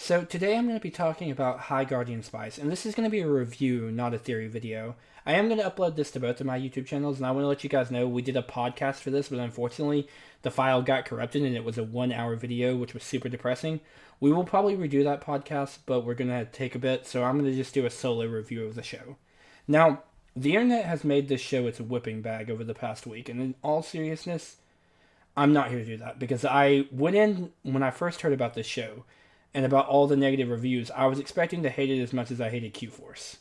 So today I'm going to be talking about High Guardian Spice, and this is going to be a review, not a theory video. I am going to upload this to both of my YouTube channels, and I want to let you guys know we did a podcast for this, but unfortunately the file got corrupted and it was a 1 hour video, which was super depressing. We will probably redo that podcast, but we're going to take a bit, so I'm going to just do a solo review of the show. Now, the internet has made this show its whipping bag over the past week, and in all seriousness, I'm not here to do that because I went in when I first heard about this show and about all the negative reviews. I was expecting to hate it as much as I hated Q Force.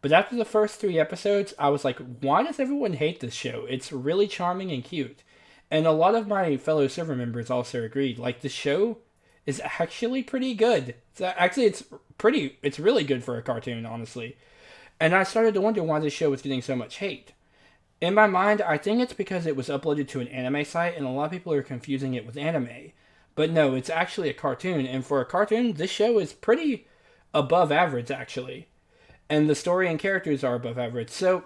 But after the first 3 episodes, I was like, why does everyone hate this show? It's really charming and cute. And a lot of my fellow server members also agreed. Like, the show is actually pretty good. It's really good for a cartoon, honestly. And I started to wonder why this show was getting so much hate. In my mind, I think it's because it was uploaded to an anime site and a lot of people are confusing it with anime. But no, it's actually a cartoon, and for a cartoon, this show is pretty above average, actually. And the story and characters are above average. So,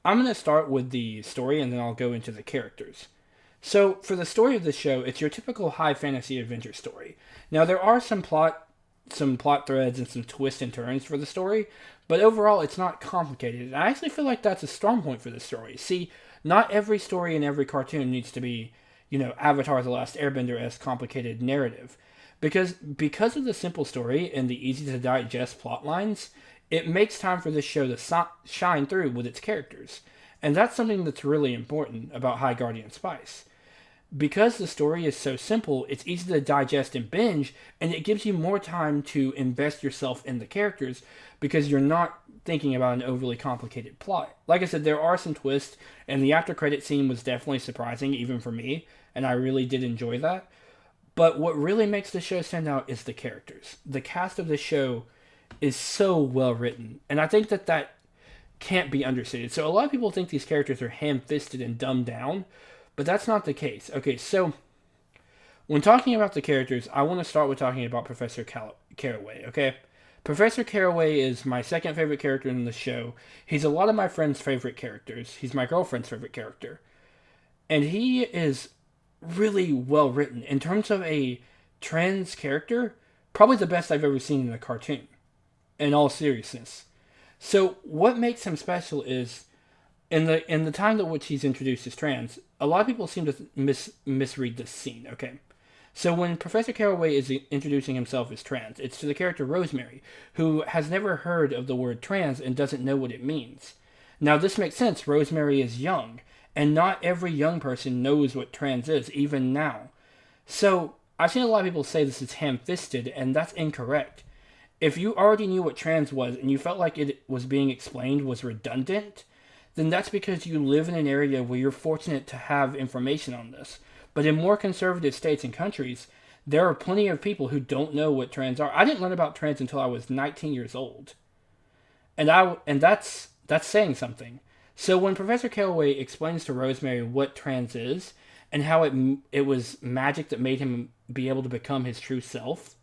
I'm going to start with the story and then I'll go into the characters. So, for the story of the show, it's your typical high fantasy adventure story. Now, there are some plot threads and some twists and turns for the story, but overall it's not complicated. And I actually feel like that's a strong point for the story. See, not every story in every cartoon needs to be, Avatar The Last Airbender-esque complicated narrative. Because of the simple story and the easy to digest plot lines, it makes time for this show to shine through with its characters. And that's something that's really important about High Guardian Spice. Because the story is so simple, it's easy to digest and binge, and it gives you more time to invest yourself in the characters because you're not thinking about an overly complicated plot. Like I said, there are some twists, and the after credit scene was definitely surprising, even for me, and I really did enjoy that. But what really makes the show stand out is the characters. The cast of the show is so well written, and I think that can't be understated. So a lot of people think these characters are ham-fisted and dumbed down, but that's not the case. Okay, so when talking about the characters, I want to start with talking about Professor Caraway, okay? Professor Caraway is my second favorite character in the show. He's a lot of my friends' favorite characters. He's my girlfriend's favorite character. And he is really well written. In terms of a trans character, probably the best I've ever seen in a cartoon, in all seriousness. So what makes him special is in the time to which he's introduced as trans, a lot of people seem to misread this scene. Okay, so when Professor Caraway is introducing himself as trans, it's to the character Rosemary, who has never heard of the word trans and doesn't know what it means. Now this makes sense. Rosemary is young, and not every young person knows what trans is, even now. So I've seen a lot of people say this is ham-fisted, and that's incorrect. If you already knew what trans was and you felt like it was being explained was redundant, then that's because you live in an area where you're fortunate to have information on this. But in more conservative states and countries, there are plenty of people who don't know what trans are. I didn't learn about trans until I was 19 years old. And that's saying something. So when Professor Caraway explains to Rosemary what trans is and how it was magic that made him be able to become his true self,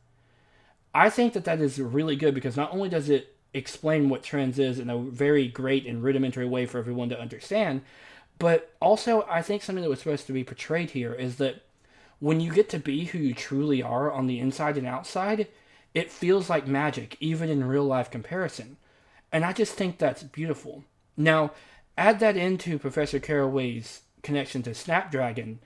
I think that is really good because not only does it explain what trans is in a very great and rudimentary way for everyone to understand, but also I think something that was supposed to be portrayed here is that when you get to be who you truly are on the inside and outside, it feels like magic, even in real life comparison. And I just think that's beautiful. Now, add that into Professor Caraway's connection to Snapdragon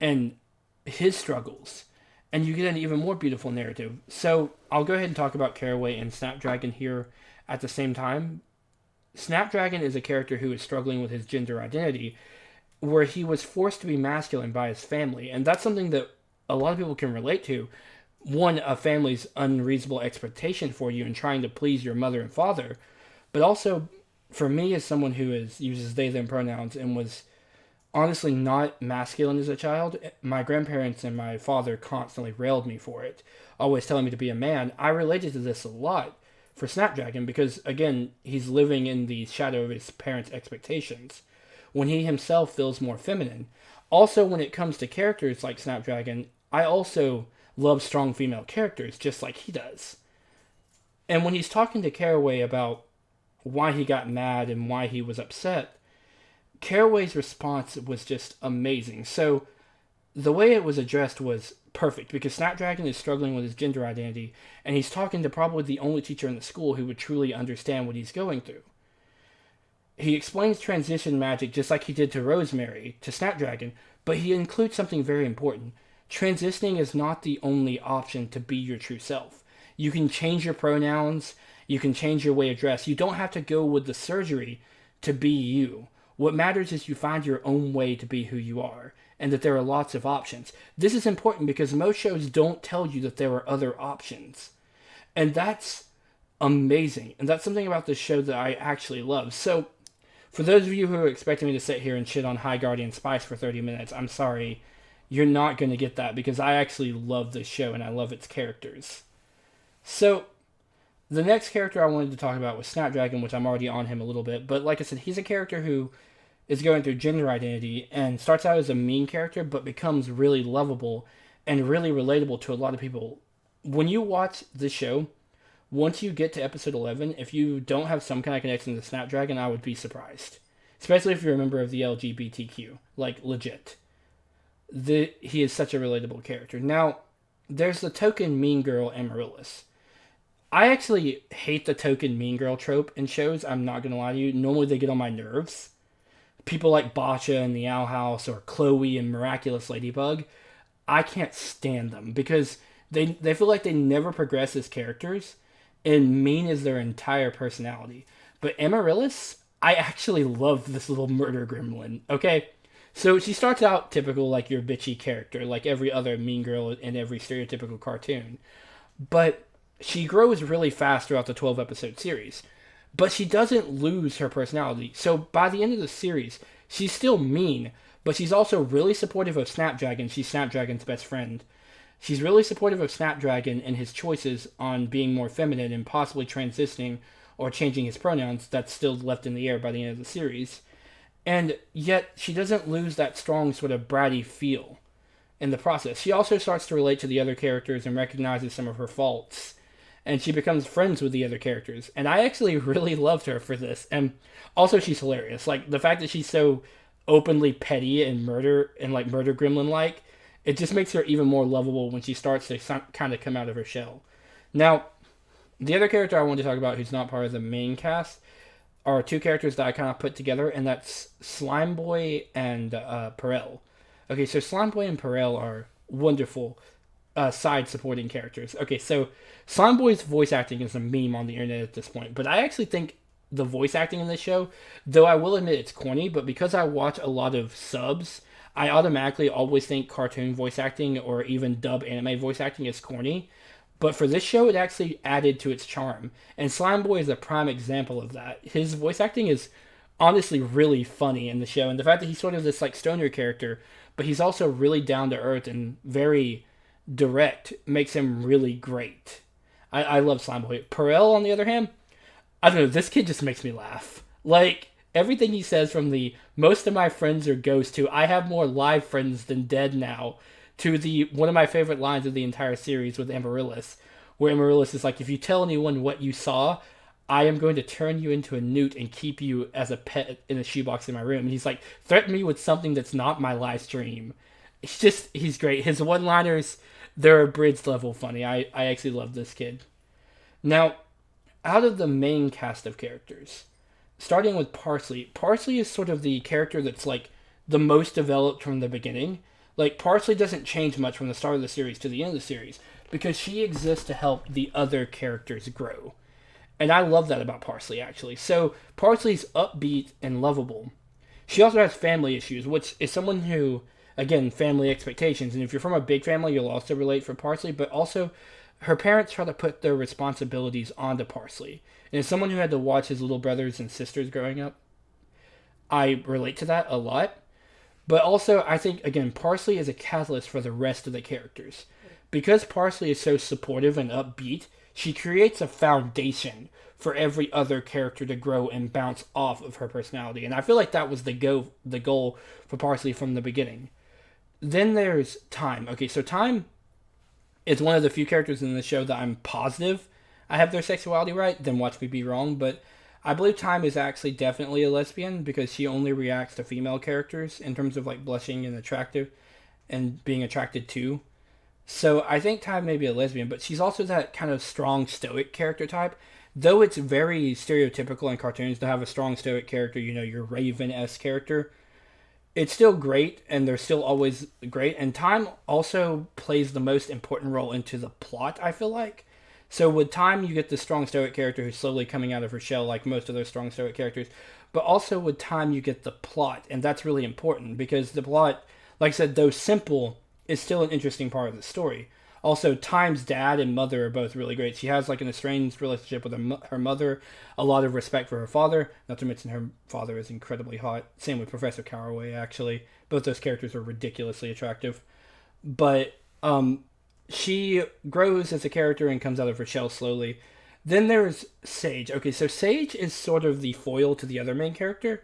and his struggles, and you get an even more beautiful narrative. So I'll go ahead and talk about Caraway and Snapdragon here at the same time. Snapdragon is a character who is struggling with his gender identity, where he was forced to be masculine by his family, and that's something that a lot of people can relate to. One, a family's unreasonable expectation for you and trying to please your mother and father, but also for me as someone who uses they them pronouns and was honestly not masculine as a child. My grandparents and my father constantly railed me for it, always telling me to be a man. I related to this a lot for Snapdragon because, again, he's living in the shadow of his parents' expectations when he himself feels more feminine. Also, when it comes to characters like Snapdragon, I also love strong female characters just like he does. And when he's talking to Caraway about why he got mad and why he was upset, Caraway's response was just amazing. So the way it was addressed was perfect because Snapdragon is struggling with his gender identity, and he's talking to probably the only teacher in the school who would truly understand what he's going through. He explains transition magic just like he did to Rosemary, to Snapdragon, but he includes something very important. Transitioning is not the only option to be your true self. You can change your pronouns, you can change your way of dress. You don't have to go with the surgery to be you. What matters is you find your own way to be who you are, and that there are lots of options. This is important because most shows don't tell you that there are other options. And that's amazing. And that's something about this show that I actually love. So, for those of you who are expecting me to sit here and shit on High Guardian Spice for 30 minutes, I'm sorry. You're not going to get that because I actually love this show and I love its characters. So, the next character I wanted to talk about was Snapdragon, which I'm already on him a little bit. But like I said, he's a character who is going through gender identity and starts out as a mean character but becomes really lovable and really relatable to a lot of people. When you watch this show, once you get to episode 11, if you don't have some kind of connection to Snapdragon, I would be surprised. Especially if you're a member of the LGBTQ. Like, legit. He is such a relatable character. Now, there's the token mean girl Amaryllis. I actually hate the token mean girl trope in shows, I'm not going to lie to you. Normally they get on my nerves. People like Botcha in the Owl House or Chloe and Miraculous Ladybug, I can't stand them because they feel like they never progress as characters, and mean is their entire personality. But Amaryllis, I actually love this little murder gremlin, okay? So she starts out typical, like your bitchy character, like every other mean girl in every stereotypical cartoon. But she grows really fast throughout the 12-episode series. But she doesn't lose her personality. So by the end of the series, she's still mean, but she's also really supportive of Snapdragon. She's Snapdragon's best friend. She's really supportive of Snapdragon and his choices on being more feminine and possibly transitioning or changing his pronouns. That's still left in the air by the end of the series. And yet, she doesn't lose that strong sort of bratty feel in the process. She also starts to relate to the other characters and recognizes some of her faults. And she becomes friends with the other characters. And I actually really loved her for this. And also, she's hilarious. Like, the fact that she's so openly petty and murder gremlin-like, it just makes her even more lovable when she starts to kind of come out of her shell. Now, the other character I want to talk about who's not part of the main cast are two characters that I kind of put together, and that's Slime Boy and Perel. Okay, so Slime Boy and Perel are wonderful side supporting characters. Okay, so Slime Boy's voice acting is a meme on the internet at this point, but I actually think the voice acting in this show, though I will admit it's corny, but because I watch a lot of subs, I automatically always think cartoon voice acting or even dub anime voice acting is corny. But for this show, it actually added to its charm. And Slime Boy is a prime example of that. His voice acting is honestly really funny in the show. And the fact that he's sort of this like stoner character, but he's also really down to earth and very direct makes him really great. I love Slime Boy. Perel, on the other hand, I don't know, this kid just makes me laugh. Like, everything he says from the most of my friends are ghosts to I have more live friends than dead now, to the one of my favorite lines of the entire series with Amaryllis, where Amaryllis is like, if you tell anyone what you saw, I am going to turn you into a newt and keep you as a pet in a shoebox in my room. And he's like, threaten me with something that's not my live stream. He's great. His one-liners, they're abridged level funny. I actually love this kid. Now, out of the main cast of characters, starting with Parsley is sort of the character that's like the most developed from the beginning. Like, Parsley doesn't change much from the start of the series to the end of the series because she exists to help the other characters grow. And I love that about Parsley, actually. So, Parsley's upbeat and lovable. She also has family issues, which is someone who, again, family expectations. And if you're from a big family, you'll also relate for Parsley. But also, her parents try to put their responsibilities onto Parsley. And as someone who had to watch his little brothers and sisters growing up, I relate to that a lot. But also, I think, again, Parsley is a catalyst for the rest of the characters. Because Parsley is so supportive and upbeat, she creates a foundation for every other character to grow and bounce off of her personality. And I feel like that was the goal for Parsley from the beginning. Then there's Time. Okay, so Time is one of the few characters in the show that I'm positive I have their sexuality right, then watch me be wrong, but I believe Time is actually definitely a lesbian because she only reacts to female characters in terms of like blushing and attractive and being attracted to. So I think Time may be a lesbian, but she's also that kind of strong stoic character type. Though it's very stereotypical in cartoons to have a strong stoic character, your Raven-esque character, it's still great, and they're still always great. And Time also plays the most important role into the plot, I feel like. So with Time, you get the strong stoic character who's slowly coming out of her shell, like most of those strong stoic characters. But also with Time, you get the plot, and that's really important because the plot, like I said, though simple, is still an interesting part of the story. Also, Time's dad and mother are both really great. She has like an estranged relationship with her mother, a lot of respect for her father. Not to mention her father is incredibly hot. Same with Professor Caraway, actually. Both those characters are ridiculously attractive. But she grows as a character and comes out of her shell slowly. Then there's Sage. Okay, so Sage is sort of the foil to the other main character,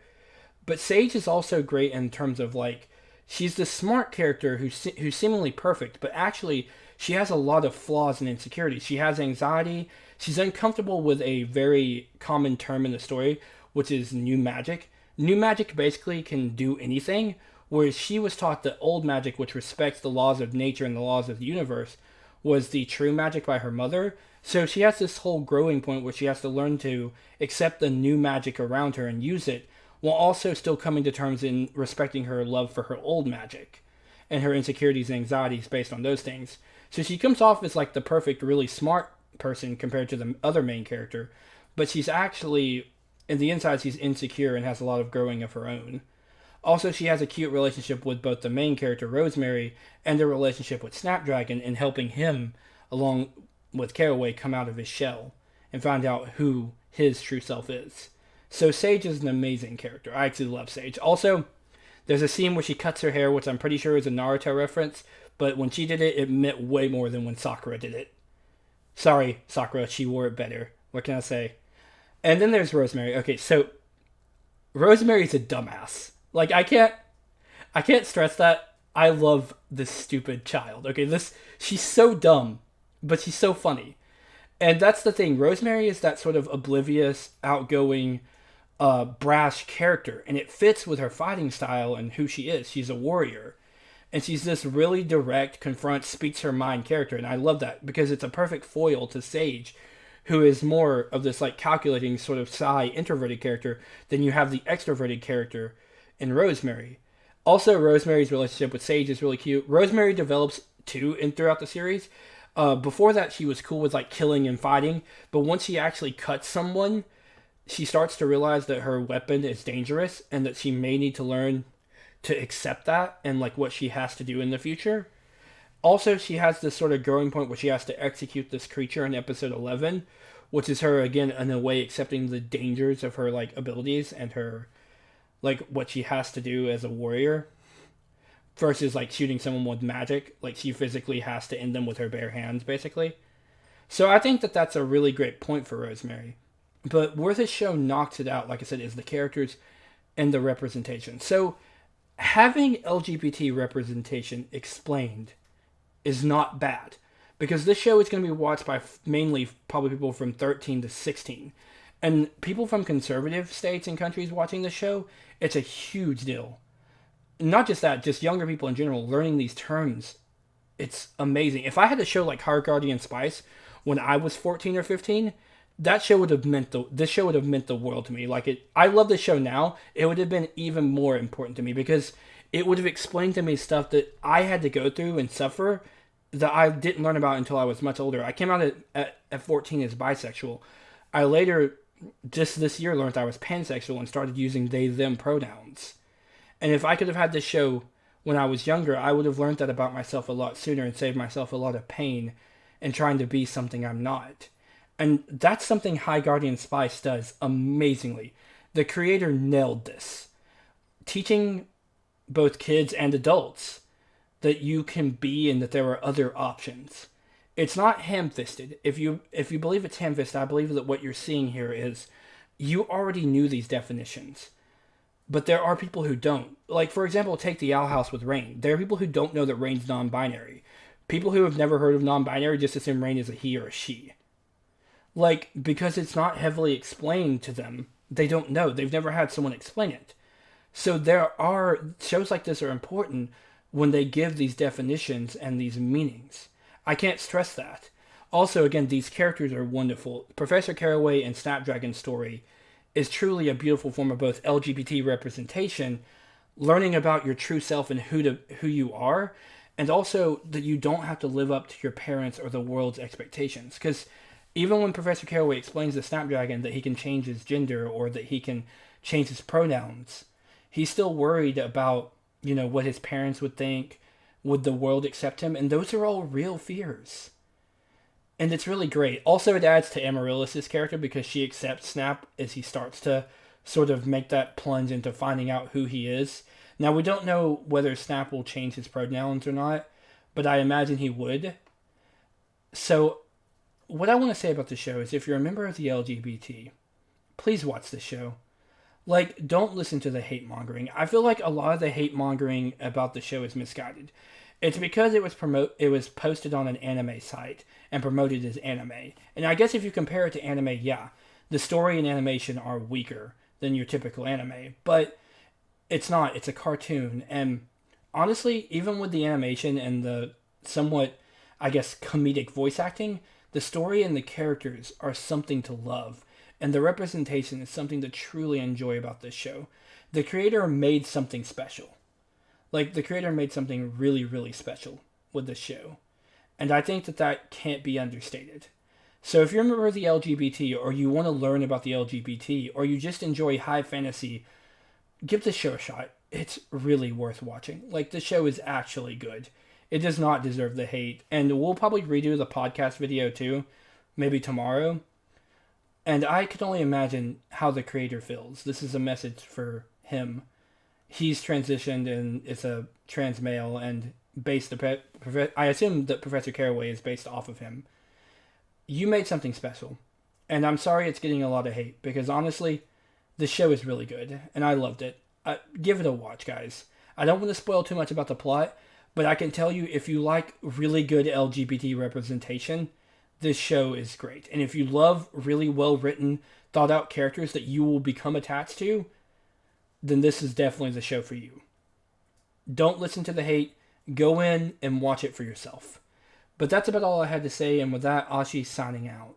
but Sage is also great in terms of like she's the smart character who's seemingly perfect, but actually she has a lot of flaws and insecurities. She has anxiety. She's uncomfortable with a very common term in the story, which is new magic. New magic basically can do anything, whereas she was taught that old magic, which respects the laws of nature and the laws of the universe, was the true magic by her mother. So she has this whole growing point where she has to learn to accept the new magic around her and use it, while also still coming to terms in respecting her love for her old magic and her insecurities and anxieties based on those things. So she comes off as like the perfect, really smart person compared to the other main character, but she's actually, in the inside, she's insecure and has a lot of growing of her own. Also, she has a cute relationship with both the main character, Rosemary, and a relationship with Snapdragon in helping him, along with Caraway, come out of his shell and find out who his true self is. So Sage is an amazing character. I actually love Sage. Also, there's a scene where she cuts her hair, which I'm pretty sure is a Naruto reference, but when she did it, it meant way more than when Sakura did it. Sorry, Sakura, she wore it better. What can I say? And then there's Rosemary. Okay, so Rosemary's a dumbass. Like I can't stress that. I love this stupid child. Okay, she's so dumb, but she's so funny. And that's the thing. Rosemary is that sort of oblivious, outgoing, brash character, and it fits with her fighting style and who she is. She's a warrior, and she's this really direct, confronts, speaks her mind character, and I love that because it's a perfect foil to Sage, who is more of this like calculating sort of shy, introverted character than you have the extroverted character in Rosemary. Also, Rosemary's relationship with Sage is really cute. Rosemary develops too throughout the series. Before that, she was cool with like killing and fighting, but once she actually cuts someone, she starts to realize that her weapon is dangerous and that she may need to learn to accept that and like what she has to do in the future. Also, she has this sort of growing point where she has to execute this creature in episode 11, which is her again in a way accepting the dangers of her like abilities and her like what she has to do as a warrior versus like shooting someone with magic. Like she physically has to end them with her bare hands basically. So I think that that's a really great point for Rosemary. But where this show knocks it out, like I said, is the characters and the representation. So having LGBT representation explained is not bad because this show is going to be watched by mainly probably people from 13 to 16. And people from conservative states and countries watching the show, it's a huge deal. Not just that, just younger people in general learning these terms. It's amazing. If I had a show like High Guardian Spice when I was 14 or 15, this show would have meant the world to me. I love this show now. It would have been even more important to me because it would have explained to me stuff that I had to go through and suffer that I didn't learn about until I was much older. I came out at 14 as bisexual. I later, just this year, learned I was pansexual and started using they, them pronouns. And if I could have had this show when I was younger, I would have learned that about myself a lot sooner and saved myself a lot of pain in trying to be something I'm not. And that's something High Guardian Spice does amazingly. The creator nailed this. Teaching both kids and adults that you can be and that there are other options. It's not ham-fisted. If you believe it's ham-fisted, I believe that what you're seeing here is you already knew these definitions. But there are people who don't. Like, for example, take the Owl House with Rain. There are people who don't know that Rain's non-binary. People who have never heard of non-binary just assume Rain is a he or a she. Like, because it's not heavily explained to them, they don't know. They've never had someone explain it. So there are, shows like this are important when they give these definitions and these meanings. I can't stress that. Also, again, these characters are wonderful. Professor Caraway and Snapdragon's story is truly a beautiful form of both LGBT representation, learning about your true self and who you are, and also that you don't have to live up to your parents or the world's expectations. Because even when Professor Caraway explains to Snapdragon that he can change his gender or that he can change his pronouns, he's still worried about, what his parents would think, would the world accept him, and those are all real fears. And it's really great. Also, it adds to Amaryllis' character because she accepts Snap as he starts to sort of make that plunge into finding out who he is. Now, we don't know whether Snap will change his pronouns or not, but I imagine he would. So, what I want to say about the show is if you're a member of the LGBT, please watch this show. Like, don't listen to the hate mongering. I feel like a lot of the hate mongering about the show is misguided. It's because it was posted on an anime site and promoted as anime. And I guess if you compare it to anime, yeah, the story and animation are weaker than your typical anime. But it's not. It's a cartoon. And honestly, even with the animation and the somewhat, I guess, comedic voice acting, the story and the characters are something to love. And the representation is something to truly enjoy about this show. The creator made something special. Like, the creator made something really, really special with this show. And I think that can't be understated. So if you're a member of the LGBT, or you want to learn about the LGBT, or you just enjoy high fantasy, give this show a shot. It's really worth watching. Like, the show is actually good. It does not deserve the hate. And we'll probably redo the podcast video too, maybe tomorrow. And I can only imagine how the creator feels. This is a message for him. He's transitioned and is a trans male, and I assume that Professor Caraway is based off of him. You made something special. And I'm sorry it's getting a lot of hate, because honestly, the show is really good, and I loved it. Give it a watch, guys. I don't want to spoil too much about the plot, but I can tell you, if you like really good LGBT representation, this show is great. And if you love really well-written, thought-out characters that you will become attached to, then this is definitely the show for you. Don't listen to the hate. Go in and watch it for yourself. But that's about all I had to say, and with that, Ashi signing out.